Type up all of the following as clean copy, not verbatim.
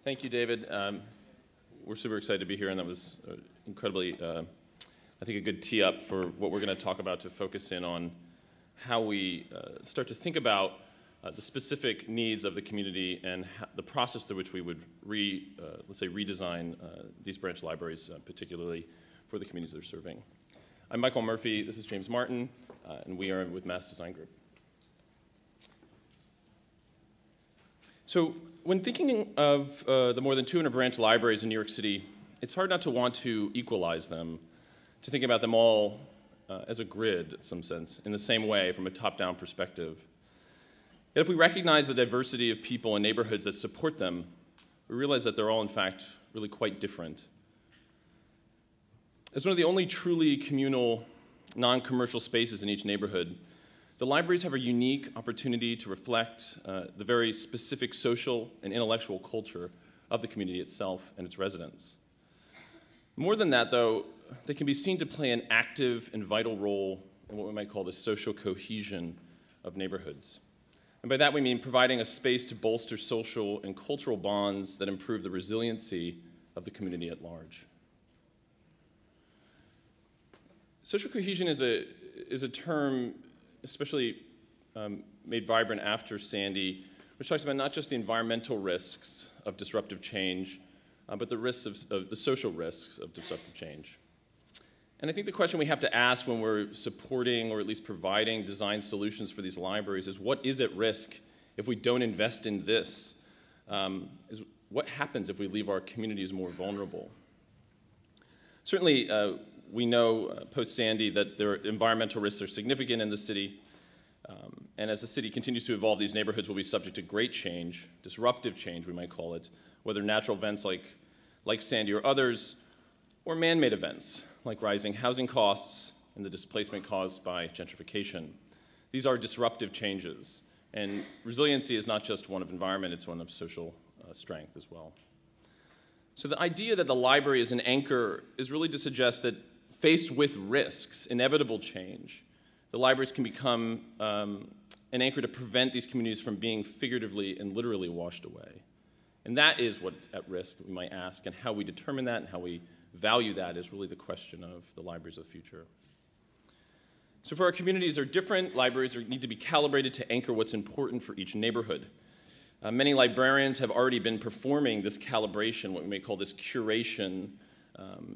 Thank you, David. We're super excited to be here, and that was incredibly, I think, a good tee up for what we're going to talk about to focus in on how we start to think about the specific needs of the community and the process through which we would let's say, redesign these branch libraries, particularly for the communities they're serving. I'm Michael Murphy. This is James Martin, and we are with Mass Design Group. So when thinking of the more than 200 branch libraries in New York City, it's hard not to want to equalize them, to think about them all as a grid, in some sense, in the same way, from a top-down perspective. Yet if we recognize the diversity of people and neighborhoods that support them, we realize that they're all, in fact, really quite different. As one of the only truly communal, non-commercial spaces in each neighborhood, the libraries have a unique opportunity to reflect the very specific social and intellectual culture of the community itself and its residents. More than that, though, they can be seen to play an active and vital role in what we might call the social cohesion of neighborhoods. And by that we mean providing a space to bolster social and cultural bonds that improve the resiliency of the community at large. Social cohesion is a term especially made vibrant after Sandy, which talks about not just the environmental risks of disruptive change, but the risks of the social risks of disruptive change. And I think the question we have to ask when we're supporting or at least providing design solutions for these libraries is what is at risk if we don't invest in this? Is what happens if we leave our communities more vulnerable? Certainly, we know post-Sandy that their environmental risks are significant in the city. And as the city continues to evolve, these neighborhoods will be subject to great change, disruptive change, we might call it, whether natural events like Sandy or others, or man-made events like rising housing costs and the displacement caused by gentrification. These are disruptive changes. And resiliency is not just one of environment, it's one of social strength as well. So the idea that the library is an anchor is really to suggest that faced with risks, inevitable change, the libraries can become an anchor to prevent these communities from being figuratively and literally washed away. And that is what's at risk, we might ask, and how we determine that and how we value that is really the question of the libraries of the future. So for our communities are different, libraries need to be calibrated to anchor what's important for each neighborhood. Many librarians have already been performing this calibration, what we may call this curation,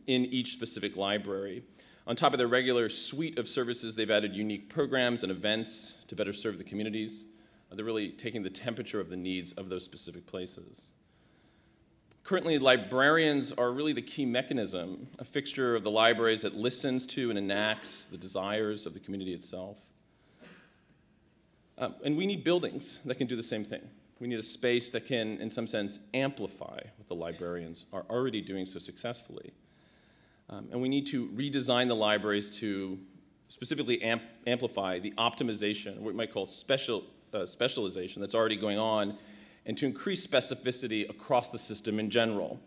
in each specific library. On top of their regular suite of services, they've added unique programs and events to better serve the communities. They're really taking the temperature of the needs of those specific places. Currently, librarians are really the key mechanism, a fixture of the libraries that listens to and enacts the desires of the community itself. And we need buildings that can do the same thing. We need a space that can, in some sense, amplify what the librarians are already doing so successfully. And we need to redesign the libraries to specifically amplify the optimization, what we might call specialization that's already going on, and to increase specificity across the system in general.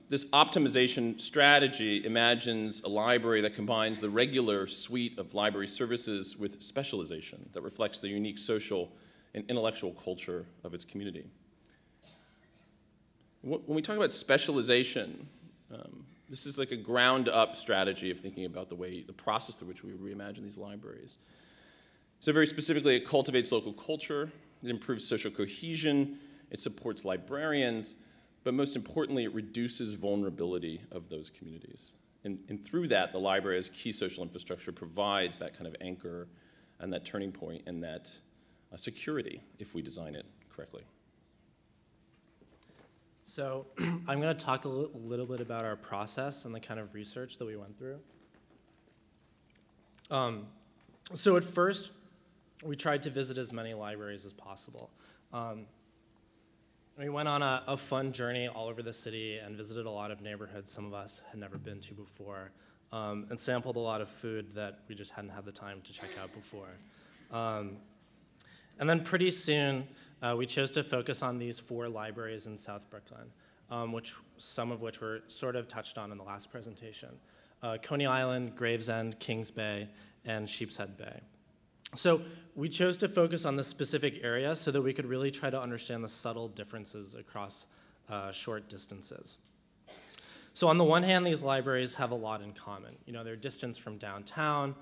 This optimization strategy imagines a library that combines the regular suite of library services with specialization that reflects the unique social and intellectual culture of its community. When we talk about specialization, this is like a ground-up strategy of thinking about the process through which we reimagine these libraries. So very specifically, it cultivates local culture, it improves social cohesion, it supports librarians, but most importantly, it reduces vulnerability of those communities. And through that, the library as key social infrastructure provides that kind of anchor and that turning point and that security if we design it correctly. So I'm going to talk a little bit about our process and the kind of research that we went through. So at first, we tried to visit as many libraries as possible. We went on a fun journey all over the city and visited a lot of neighborhoods some of us had never been to before, and sampled a lot of food that we just hadn't had the time to check out before. And then pretty soon, we chose to focus on these 4 libraries in South Brooklyn, some of which were sort of touched on in the last presentation. Coney Island, Gravesend, Kings Bay, and Sheepshead Bay. So we chose to focus on this specific area so that we could really try to understand the subtle differences across short distances. So on the one hand, these libraries have a lot in common. You know, their distance from downtown,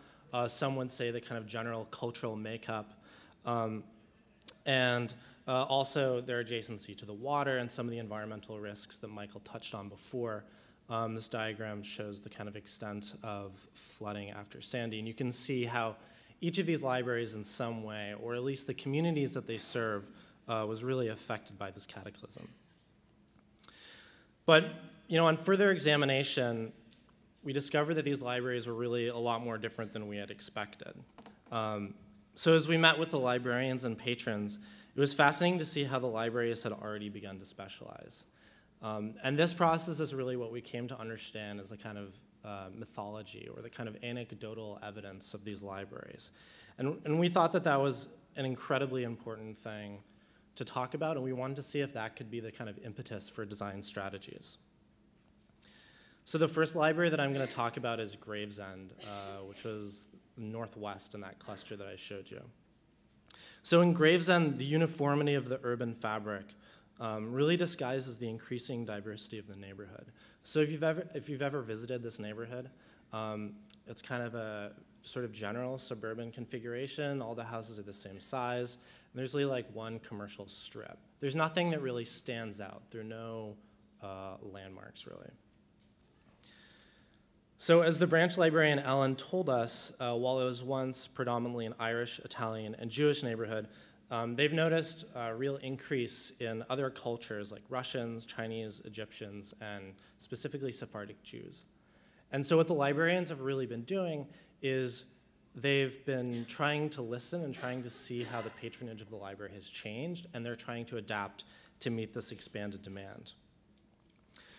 some would say the kind of general cultural makeup, and also their adjacency to the water and some of the environmental risks that Michael touched on before. This diagram shows the kind of extent of flooding after Sandy, and you can see how each of these libraries in some way, or at least the communities that they serve, was really affected by this cataclysm. But you know, on further examination, we discovered that these libraries were really a lot more different than we had expected. So as we met with the librarians and patrons, it was fascinating to see how the libraries had already begun to specialize. And this process is really what we came to understand as the kind of mythology or the kind of anecdotal evidence of these libraries. And we thought that that was an incredibly important thing to talk about, and we wanted to see if that could be the kind of impetus for design strategies. So the first library that I'm going to talk about is Gravesend, which was northwest in that cluster that I showed you. So in Gravesend, the uniformity of the urban fabric really disguises the increasing diversity of the neighborhood. So if you've ever visited this neighborhood, it's kind of a sort of general suburban configuration. All the houses are the same size. And there's really like one commercial strip. There's nothing that really stands out. There are no landmarks, really. So as the branch librarian Ellen told us, while it was once predominantly an Irish, Italian, and Jewish neighborhood, they've noticed a real increase in other cultures like Russians, Chinese, Egyptians, and specifically Sephardic Jews. And so what the librarians have really been doing is they've been trying to listen and trying to see how the patronage of the library has changed, and they're trying to adapt to meet this expanded demand.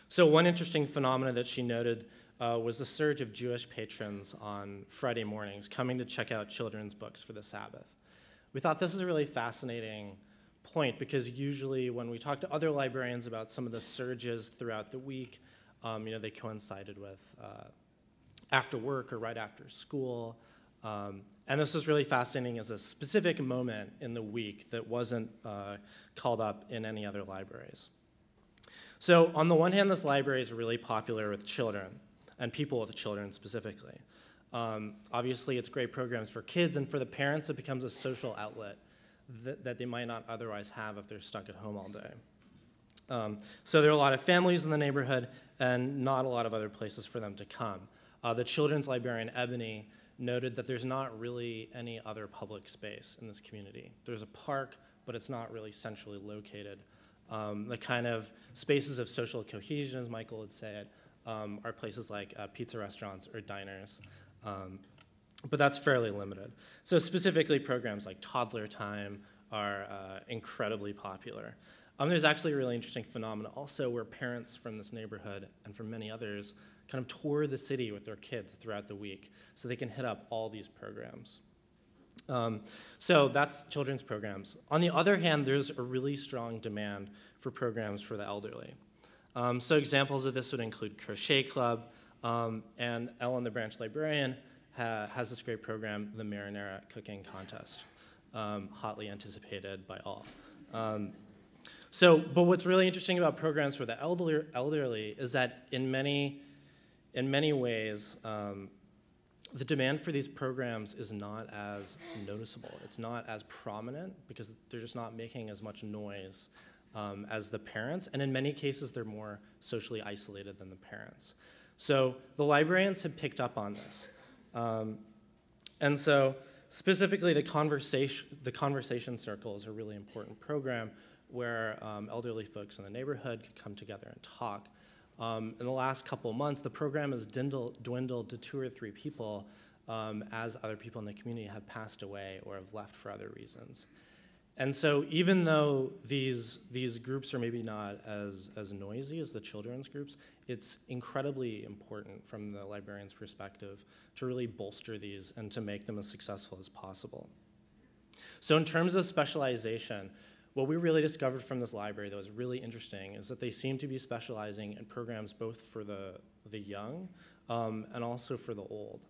So one interesting phenomenon that she noted was the surge of Jewish patrons on Friday mornings coming to check out children's books for the Sabbath. We thought this is a really fascinating point because usually when we talk to other librarians about some of the surges throughout the week, you know, they coincided with after work or right after school. And this was really fascinating as a specific moment in the week that wasn't called up in any other libraries. So on the one hand, this library is really popular with children and people with children specifically. Obviously, it's great programs for kids, and for the parents, it becomes a social outlet that they might not otherwise have if they're stuck at home all day. So there are a lot of families in the neighborhood and not a lot of other places for them to come. The children's librarian, Ebony, noted that there's not really any other public space in this community. There's a park, but it's not really centrally located. The kind of spaces of social cohesion, as Michael would say it, are places like pizza restaurants or diners. But that's fairly limited. So specifically, programs like Toddler Time are incredibly popular. There's actually a really interesting phenomenon also where parents from this neighborhood and from many others kind of tour the city with their kids throughout the week so they can hit up all these programs. So that's children's programs. On the other hand, there's a really strong demand for programs for the elderly. So examples of this would include Crochet Club, and Ellen, the branch librarian, has this great program, the Marinara Cooking Contest, hotly anticipated by all. But what's really interesting about programs for the elderly is that in many ways, the demand for these programs is not as noticeable. It's not as prominent because they're just not making as much noise as the parents, and in many cases, they're more socially isolated than the parents. So the librarians have picked up on this. And so specifically, the conversation circle is a really important program where elderly folks in the neighborhood could come together and talk. In the last couple of months, the program has dwindled to 2 or 3 people as other people in the community have passed away or have left for other reasons. And so even though these groups are maybe not as noisy as the children's groups, it's incredibly important from the librarian's perspective to really bolster these and to make them as successful as possible. So in terms of specialization, what we really discovered from this library that was really interesting is that they seem to be specializing in programs both for the young and also for the old.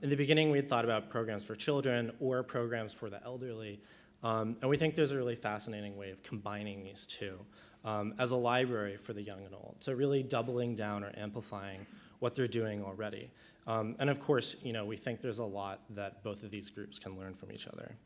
In the beginning, we had thought about programs for children or programs for the elderly, and we think there's a really fascinating way of combining these two. as a library for the young and old. So really doubling down or amplifying what they're doing already. And of course, we think there's a lot that both of these groups can learn from each other.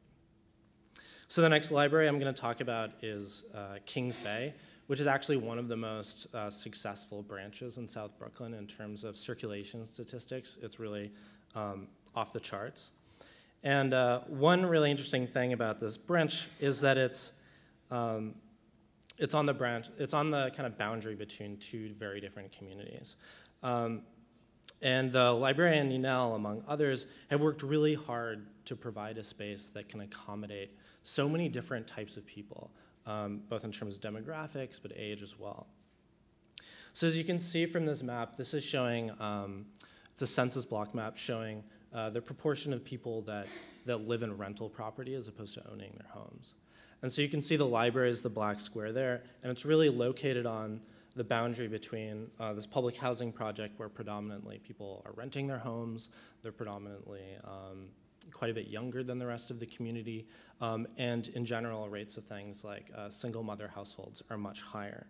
So the next library I'm going to talk about is Kings Bay, which is actually one of the most successful branches in South Brooklyn in terms of circulation statistics. It's really off the charts. And one really interesting thing about this branch is that it's on the kind of boundary between two very different communities. And the librarian Ninel, among others, have worked really hard to provide a space that can accommodate so many different types of people, both in terms of demographics, but age as well. So as you can see from this map, this is showing, it's a census block map showing the proportion of people that live in rental property as opposed to owning their homes. And so you can see the library is the black square there, and it's really located on the boundary between this public housing project where predominantly people are renting their homes, they're predominantly quite a bit younger than the rest of the community, and in general, rates of things like single mother households are much higher.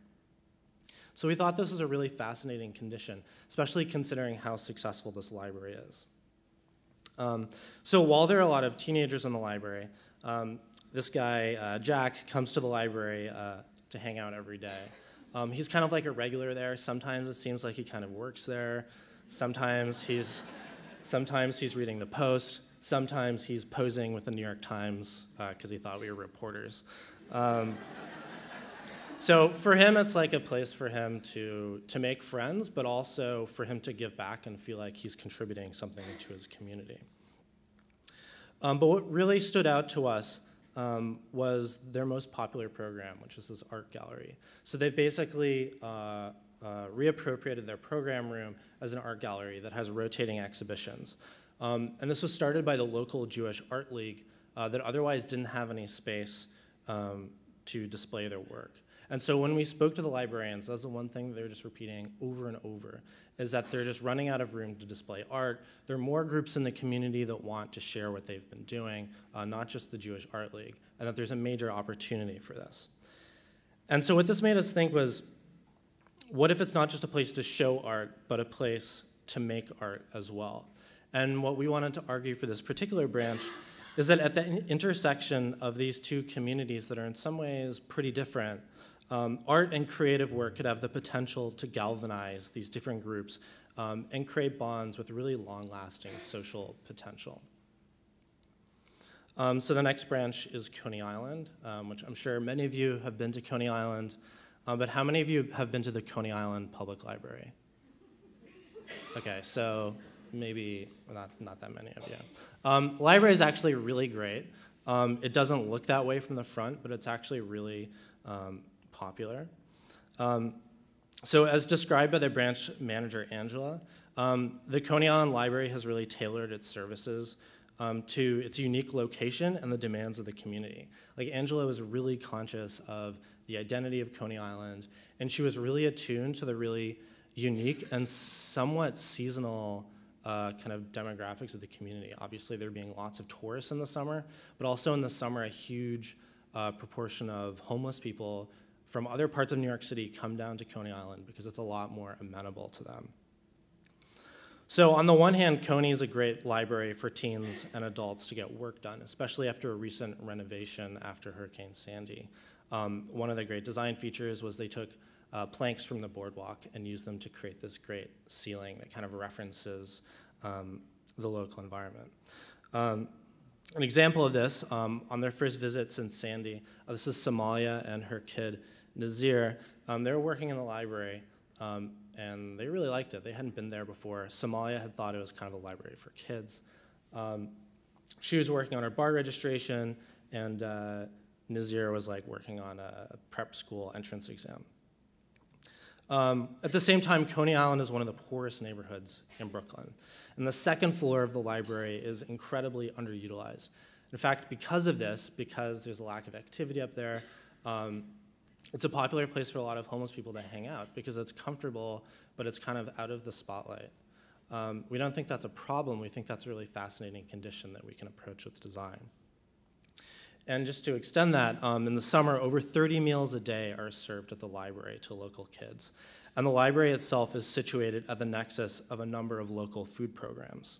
So we thought this was a really fascinating condition, especially considering how successful this library is. So while there are a lot of teenagers in the library, this guy, Jack, comes to the library to hang out every day. He's kind of like a regular there. Sometimes it seems like he kind of works there. Sometimes he's reading the Post. Sometimes he's posing with the New York Times because he thought we were reporters. So for him, it's like a place for him to make friends, but also for him to give back and feel like he's contributing something to his community. But what really stood out to us was their most popular program, which is this art gallery. So they've basically reappropriated their program room as an art gallery that has rotating exhibitions. And this was started by the local Jewish Art League that otherwise didn't have any space to display their work. And so when we spoke to the librarians, that was the one thing they're just repeating over and over, is that they're just running out of room to display art. There are more groups in the community that want to share what they've been doing, not just the Jewish Art League, and that there's a major opportunity for this. And so what this made us think was, what if it's not just a place to show art, but a place to make art as well? And what we wanted to argue for this particular branch is that at the intersection of these two communities that are in some ways pretty different, art and creative work could have the potential to galvanize these different groups and create bonds with really long-lasting social potential. So the next branch is Coney Island, which I'm sure many of you have been to Coney Island, but how many of you have been to the Coney Island Public Library? Okay, so maybe not that many of you. Library is actually really great. It doesn't look that way from the front, but it's actually really popular. So as described by the branch manager, Angela, the Coney Island Library has really tailored its services to its unique location and the demands of the community. Like Angela was really conscious of the identity of Coney Island, and she was really attuned to the really unique and somewhat seasonal kind of demographics of the community. Obviously, there being lots of tourists in the summer, but also in the summer, a huge proportion of homeless people from other parts of New York City come down to Coney Island because it's a lot more amenable to them. So on the one hand, Coney is a great library for teens and adults to get work done, especially after a recent renovation after Hurricane Sandy. One of the great design features was they took planks from the boardwalk and used them to create this great ceiling that kind of references the local environment. An example of this, on their first visit since Sandy, this is Somalia and her kid, Nazir. They were working in the library, and they really liked it. They hadn't been there before. Somalia had thought it was kind of a library for kids. She was working on her bar registration, and Nazir was like working on a prep school entrance exam. At the same time, Coney Island is one of the poorest neighborhoods in Brooklyn. And the second floor of the library is incredibly underutilized. In fact, because of this, because there's a lack of activity up there, it's a popular place for a lot of homeless people to hang out because it's comfortable, but it's kind of out of the spotlight. We don't think that's a problem. We think that's a really fascinating condition that we can approach with design. And just to extend that, in the summer, over 30 meals a day are served at the library to local kids. And the library itself is situated at the nexus of a number of local food programs.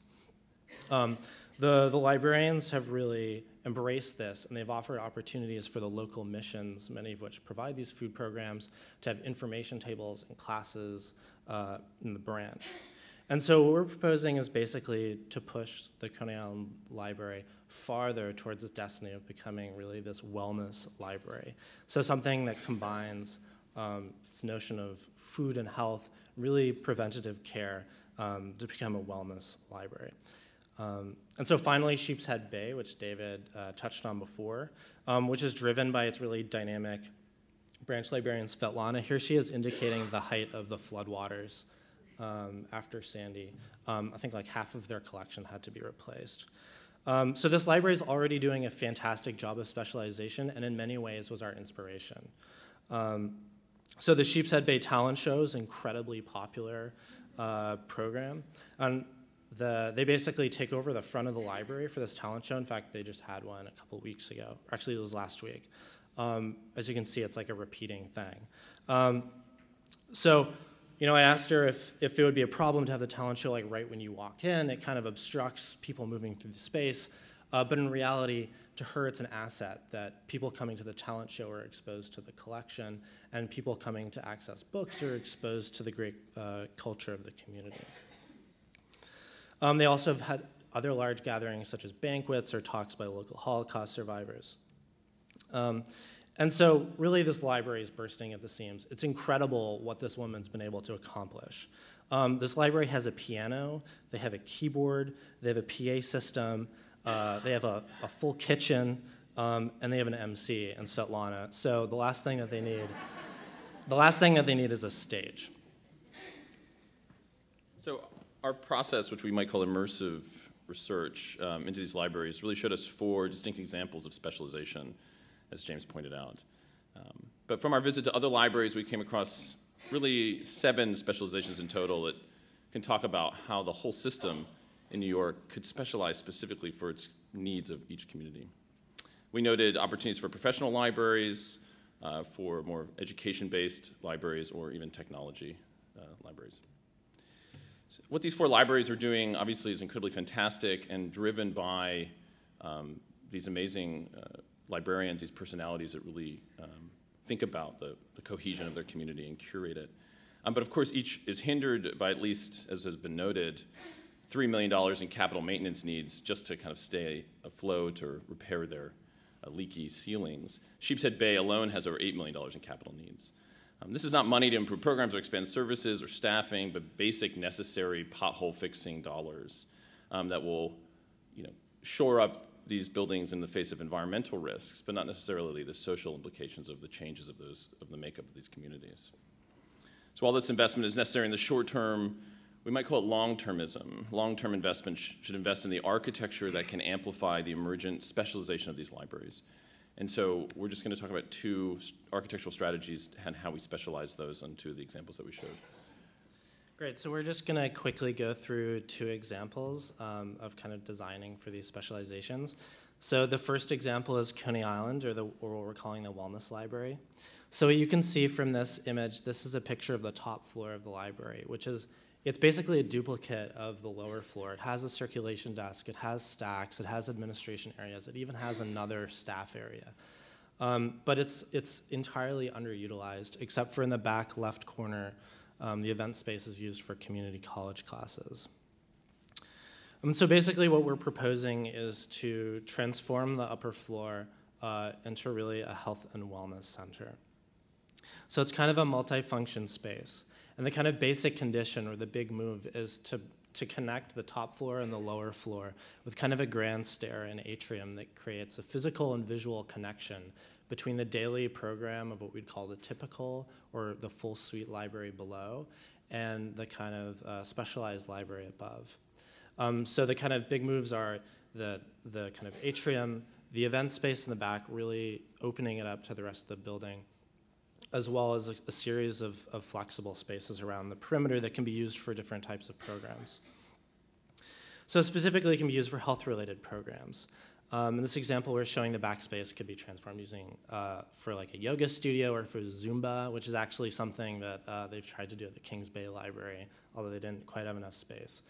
The librarians have really embraced this, and they've offered opportunities for the local missions, many of which provide these food programs, to have information tables and classes in the branch. And so what we're proposing is basically to push the Coney Island Library farther towards its destiny of becoming really this wellness library. So something that combines this notion of food and health, really preventative care, to become a wellness library. And so finally, Sheepshead Bay, which David touched on before, which is driven by its really dynamic branch librarian Svetlana. Here she is indicating the height of the floodwaters after Sandy. I think like half of their collection had to be replaced. So this library is already doing a fantastic job of specialization, and in many ways was our inspiration. So the Sheepshead Bay Talent Show is an incredibly popular program. And they basically take over the front of the library for this talent show. In fact, they just had one a couple weeks ago. Actually, it was last week. As you can see, it's like a repeating thing. So, you know, I asked her if it would be a problem to have the talent show like right when you walk in. It kind of obstructs people moving through the space. But in reality, to her, it's an asset that people coming to the talent show are exposed to the collection, and people coming to access books are exposed to the great culture of the community. They also have had other large gatherings such as banquets or talks by local Holocaust survivors. And so really this library is bursting at the seams. It's incredible what this woman's been able to accomplish. This library has a piano, they have a keyboard, they have a PA system, they have a full kitchen, and they have an MC and Svetlana. So the last thing that they need is a stage. So our process, which we might call immersive research into these libraries, really showed us 4 distinct examples of specialization, as James pointed out. But from our visit to other libraries, we came across really 7 specializations in total that can talk about how the whole system in New York could specialize specifically for its needs of each community. We noted opportunities for professional libraries, for more education-based libraries, or even technology libraries. So what these 4 libraries are doing, obviously, is incredibly fantastic and driven by these amazing librarians, these personalities that really think about the cohesion of their community and curate it. But of course, each is hindered by, at least as has been noted, $3 million in capital maintenance needs just to kind of stay afloat or repair their leaky ceilings. Sheepshead Bay alone has over $8 million in capital needs. This is not money to improve programs or expand services or staffing, but basic necessary pothole fixing dollars that will, shore up these buildings in the face of environmental risks, but not necessarily the social implications of the changes of the makeup of these communities. So while this investment is necessary in the short term, we might call it long-termism. Long-term investment should invest in the architecture that can amplify the emergent specialization of these libraries. And so we're just going to talk about 2 architectural strategies and how we specialize those on 2 of the examples that we showed. Great, so we're just going to quickly go through 2 examples of kind of designing for these specializations. So the first example is Coney Island, or what we're calling the Wellness Library. So what you can see from this image, this is a picture of the top floor of the library, which is, it's basically a duplicate of the lower floor. It has a circulation desk, it has stacks, it has administration areas, it even has another staff area. But it's entirely underutilized, except for in the back left corner. The event space is used for community college classes. So basically what we're proposing is to transform the upper floor into really a health and wellness center. So it's kind of a multi-function space. And the kind of basic condition, or the big move, is to connect the top floor and the lower floor with kind of a grand stair and atrium that creates a physical and visual connection between the daily program of what we'd call the typical or the full suite library below and the kind of specialized library above. So the kind of big moves are the kind of atrium, the event space in the back, really opening it up to the rest of the building, as well as a series of flexible spaces around the perimeter that can be used for different types of programs. So specifically, it can be used for health-related programs. In this example, we're showing the Backspace could be transformed using for like a yoga studio or for Zumba, which is actually something that they've tried to do at the Kings Bay Library, although they didn't quite have enough space.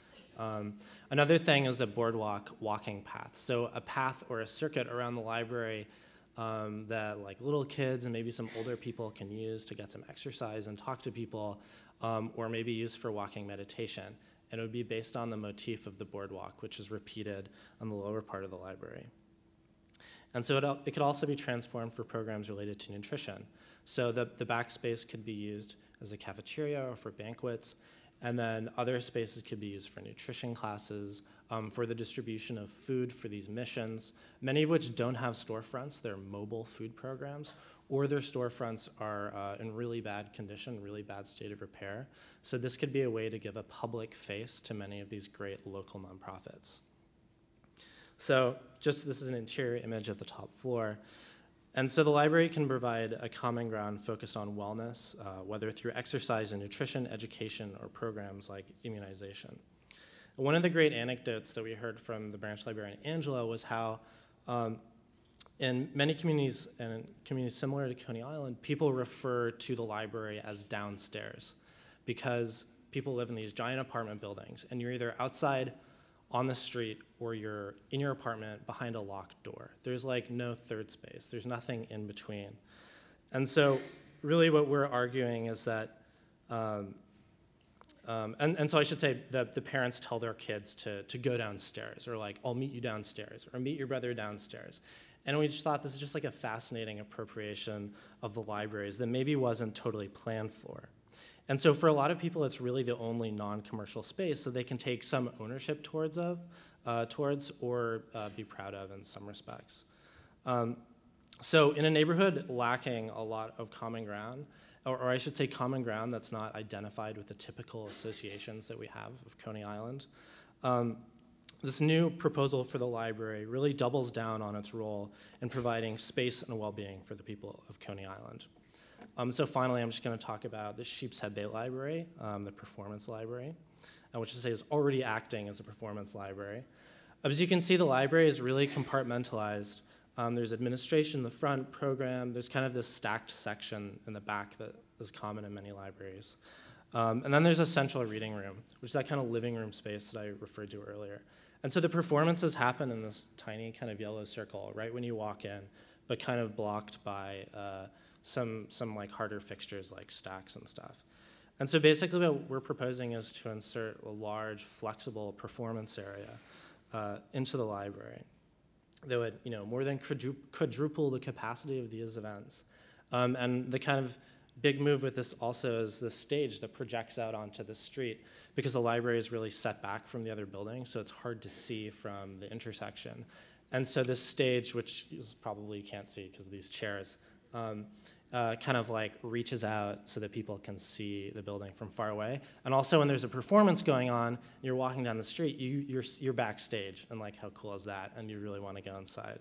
Another thing is a boardwalk walking path. So a path or a circuit around the library that like little kids and maybe some older people can use to get some exercise and talk to people, or maybe use for walking meditation. And it would be based on the motif of the boardwalk, which is repeated on the lower part of the library. And so it could also be transformed for programs related to nutrition. So the Backspace could be used as a cafeteria or for banquets, and then other spaces could be used for nutrition classes, for the distribution of food for these missions, many of which don't have storefronts. They're mobile food programs, or their storefronts are in really bad condition, really bad state of repair. So this could be a way to give a public face to many of these great local nonprofits. So this is an interior image of the top floor. And so the library can provide a common ground focused on wellness, whether through exercise and nutrition, education, or programs like immunization. One of the great anecdotes that we heard from the branch librarian, Angela, was how in many communities, and communities similar to Coney Island, people refer to the library as downstairs because people live in these giant apartment buildings, and you're either outside on the street or you're in your apartment behind a locked door. There's like no third space. There's nothing in between. And so really what we're arguing is that, and so I should say that the parents tell their kids to go downstairs, or like, I'll meet you downstairs, or meet your brother downstairs. And we just thought this is just like a fascinating appropriation of the libraries that maybe wasn't totally planned for. And so for a lot of people, it's really the only non-commercial space, so they can take some ownership towards or be proud of in some respects. So in a neighborhood lacking a lot of common ground, or I should say common ground that's not identified with the typical associations that we have of Coney Island, this new proposal for the library really doubles down on its role in providing space and well-being for the people of Coney Island. So finally, I'm just going to talk about the Sheepshead Bay Library, the performance library, which is already acting as a performance library. As you can see, the library is really compartmentalized. There's administration in the front, program. There's kind of this stacked section in the back that is common in many libraries. And then there's a central reading room, which is that kind of living room space that I referred to earlier. And so the performances happen in this tiny kind of yellow circle right when you walk in, but kind of blocked by some like harder fixtures like stacks and stuff. And so basically what we're proposing is to insert a large, flexible performance area into the library that would more than quadruple the capacity of these events. And the kind of big move with this also is this stage that projects out onto the street, because the library is really set back from the other buildings, so it's hard to see from the intersection. And so this stage, which you probably can't see because of these chairs, kind of like reaches out so that people can see the building from far away. And also when there's a performance going on, and you're walking down the street, you're backstage, and like how cool is that? And you really want to go inside.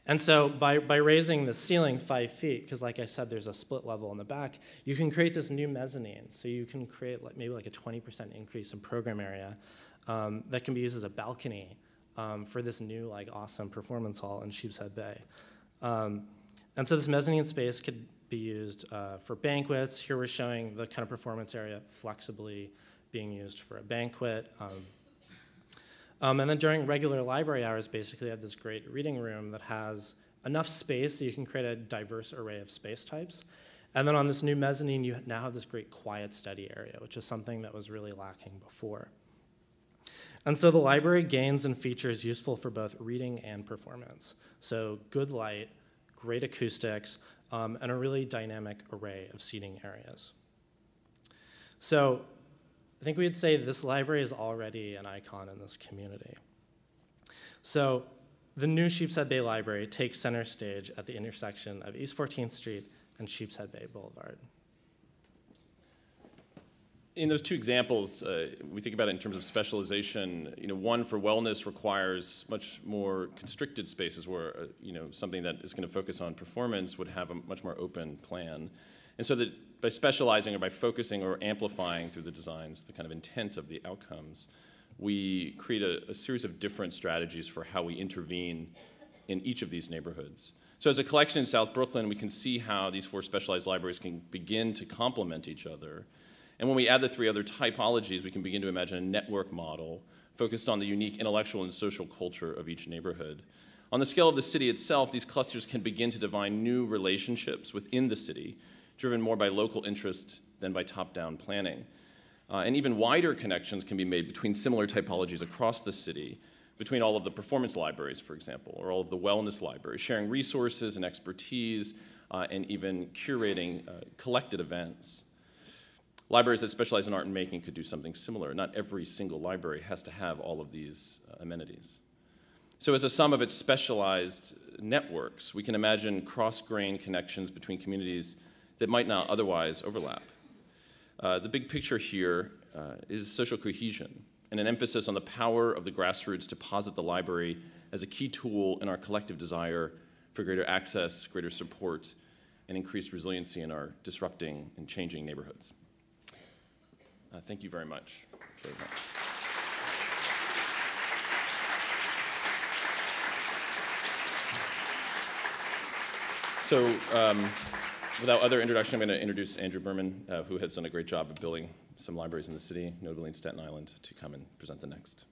And so by raising the ceiling 5 feet, because like I said, there's a split level in the back, you can create this new mezzanine. So you can create maybe like a 20% increase in program area that can be used as a balcony for this new like awesome performance hall in Sheepshead Bay. And so this mezzanine space could be used for banquets. Here we're showing the kind of performance area flexibly being used for a banquet. And then during regular library hours, basically, you have this great reading room that has enough space so you can create a diverse array of space types. And then on this new mezzanine, you now have this great quiet study area, which is something that was really lacking before. And so the library gains in features useful for both reading and performance. So good light, great acoustics, and a really dynamic array of seating areas. So I think we'd say this library is already an icon in this community. So the new Sheepshead Bay Library takes center stage at the intersection of East 14th Street and Sheepshead Bay Boulevard. In those two examples, we think about it in terms of specialization. One for wellness requires much more constricted spaces where something that is going to focus on performance would have a much more open plan. And so that by specializing or by focusing or amplifying through the designs the kind of intent of the outcomes, we create a series of different strategies for how we intervene in each of these neighborhoods. So as a collection in South Brooklyn, we can see how these 4 specialized libraries can begin to complement each other. And when we add the 3 other typologies, we can begin to imagine a network model focused on the unique intellectual and social culture of each neighborhood. On the scale of the city itself, these clusters can begin to define new relationships within the city, driven more by local interest than by top-down planning. And even wider connections can be made between similar typologies across the city, between all of the performance libraries, for example, or all of the wellness libraries, sharing resources and expertise, and even curating collected events. Libraries that specialize in art and making could do something similar. Not every single library has to have all of these amenities. So as a sum of its specialized networks, we can imagine cross-grain connections between communities that might not otherwise overlap. The big picture here is social cohesion and an emphasis on the power of the grassroots to posit the library as a key tool in our collective desire for greater access, greater support, and increased resiliency in our disrupting and changing neighborhoods. Thank you very much. So without other introduction, I'm going to introduce Andrew Berman, who has done a great job of building some libraries in the city, notably in Staten Island, to come and present the next.